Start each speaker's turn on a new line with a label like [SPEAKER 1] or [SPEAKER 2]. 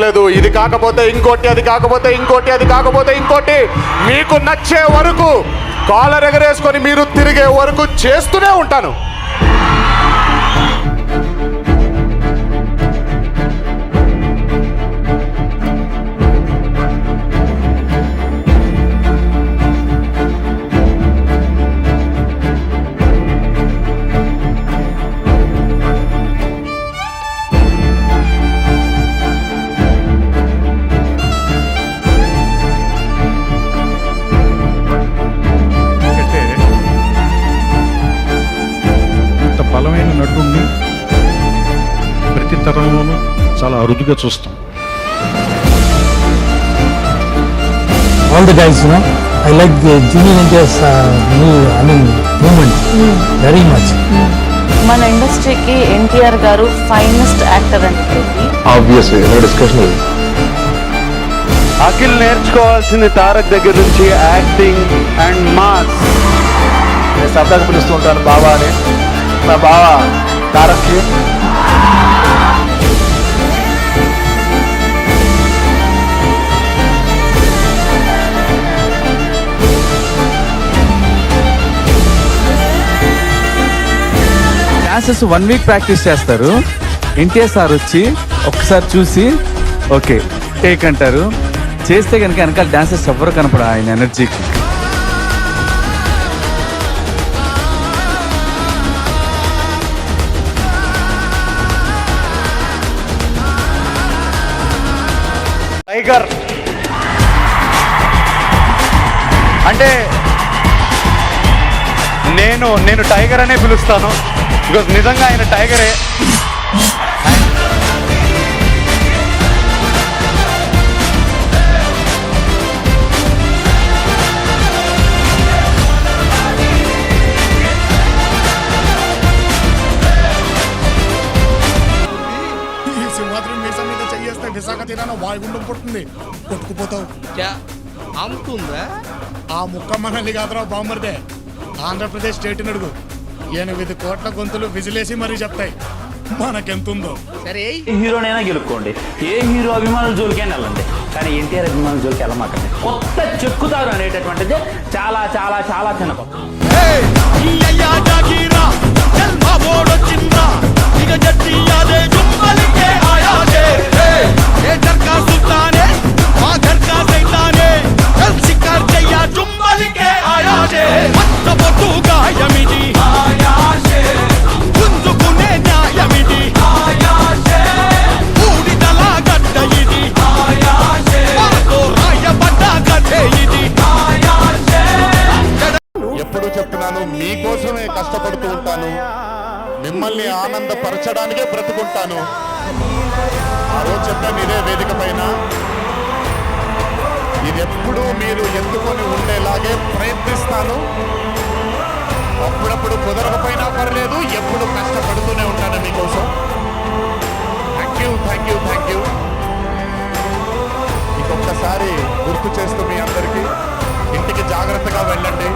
[SPEAKER 1] పర్లేదు, ఇది కాకపోతే ఇంకోటి, అది కాకపోతే ఇంకోటి, అది కాకపోతే ఇంకోటి, మీకు నచ్చే వరకు కాలర్ ఎగరేసుకొని మీరు తిరిగే వరకు చేస్తూనే ఉంటాను.
[SPEAKER 2] బలమైన నటుడిని ప్రతి తరంలోనూ చాలా అరుదుగా చూస్తాం.
[SPEAKER 3] All the guys, I like the Junior NTR's movement very much.
[SPEAKER 4] మన ఇండస్ట్రీకి ఎన్టీఆర్ గారు ఫైనెస్ట్ యాక్టర్ అంటే
[SPEAKER 5] ఆబ్వియస్లీ నో డిస్కషన్.
[SPEAKER 6] అఖిల్ నేర్చుకోవాల్సింది తారక్ దగ్గర నుంచి యాక్టింగ్ అండ్ మాస్.
[SPEAKER 5] నేను సరదాగా పిలుస్తూ ఉంటాను బాబా అని. నా బావ తారక్కి
[SPEAKER 6] డాన్సెస్ 1 వీక్ ప్రాక్టీస్ చేస్తారు. ఎన్టీఆర్ సార్ వచ్చి ఒక్కసారి చూసి ఓకే టేక్ అంటారు. చేస్తే కనుక వెనకాల డాన్సెస్ ఎవ్వరు కనపడ ఆయన ఎనర్జీకి. టైగర్ అంటే నేను టైగర్ అనే పిలుస్తాను. బికాజ్ నిజంగా ఆయన టైగరే.
[SPEAKER 7] సింహాద్రి మీసం మీద చెయ్యేస్తే విశాఖ తీరాన వాయుగుండం పుట్టింది, కొట్టుకుపోతావు.
[SPEAKER 8] అమ్ముతుందా
[SPEAKER 7] ఆ ముక్క మనల్ని కాదురా బామ్మర్దే, ఆంధ్రప్రదేశ్ స్టేట్ అడుగు. 8 కోట్ల గొంతులు విజిలేసి మరీ చెప్తాయి మనకెంతుందో.
[SPEAKER 8] సరే
[SPEAKER 9] హీరోనైనా గెలుక్కోండి, ఏ హీరో అభిమానుల జోలికైనా వెళ్ళండి, కానీ ఎన్టీఆర్ అభిమానుల జోలికి వెళ్ళమాకండి. కొత్త చెక్కుతారు అనేటటువంటిది చాలా చాలా చాలా చిన్న కొత్త.
[SPEAKER 1] ఎప్పుడు చెప్తున్నాను, మీకోసమే కష్టపడుతూ ఉంటాను, మిమ్మల్ని ఆనందపరచడానికే బ్రతుకుంటాను. ఆ రోజు చెప్పాను ఇదే వేదిక పైన, ఇది ఎప్పుడు మీరు ఎత్తుకొని ఉండేలాగే ప్రయత్నిస్తాను. అప్పుడప్పుడు కుదరకపోయినా పర్లేదు, ఎప్పుడు కష్టపడుతూనే ఉంటాను మీకోసం. Thank you, thank you, thank you. ఇంకొకసారి గుర్తు చేస్తూ మీ అందరికీ, ఇంటికి జాగ్రత్తగా వెళ్ళండి.